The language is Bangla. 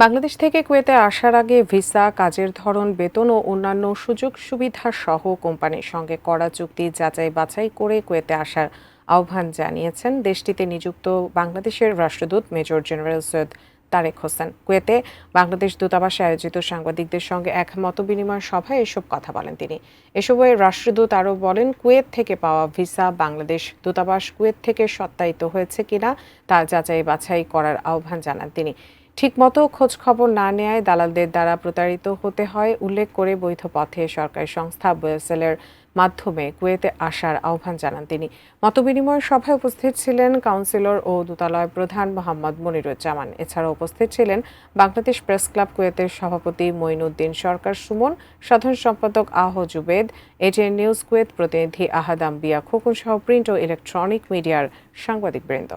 বাংলাদেশ থেকে কুয়েতে আসার আগে ভিসা, কাজের ধরন, বেতন ও অন্যান্য সুযোগ সুবিধা সহ কোম্পানির সঙ্গে করা চুক্তি যাচাই বাছাই করে কুয়েতে আসার আহ্বান জানিয়েছেন দেশটিতে নিযুক্ত বাংলাদেশের রাষ্ট্রদূত মেজর জেনারেল সৈয়দ তারেক হোসেন। কুয়েতে বাংলাদেশ দূতাবাসে আয়োজিত সাংবাদিকদের সঙ্গে এক মতবিনিময় সভায় এসব কথা বলেন তিনি। এ সময় রাষ্ট্রদূত আরও বলেন, কুয়েত থেকে পাওয়া ভিসা বাংলাদেশ দূতাবাস কুয়েত থেকে সত্যায়িত হয়েছে কিনা তা যাচাই বাছাই করার আহ্বান জানান তিনি। ঠিকমতো খোঁজ খবর না নেয়ায় দালালদের দ্বারা প্রতারিত হতে হয় উল্লেখ করে বৈধ পথে সরকারি সংস্থা বুয়েসেলের মাধ্যমে কুয়েতে আসার আহ্বান জানান তিনি। মতবিনিময় সভায় উপস্থিত ছিলেন কাউন্সিলর ও দূতালয় প্রধান মোহাম্মদ মনিরুজ্জামান। এছাড়াও উপস্থিত ছিলেন বাংলাদেশ প্রেস ক্লাব কুয়েতের সভাপতি মঈনুদ্দিন সরকার সুমন, সাধারণ সম্পাদক আহ জুবেদ, এটিএন নিউজ কুয়েত প্রতিনিধি আহাদ আম্বিয়া খোকন সহ প্রিন্ট ও ইলেকট্রনিক মিডিয়ার সাংবাদিকবৃন্দ।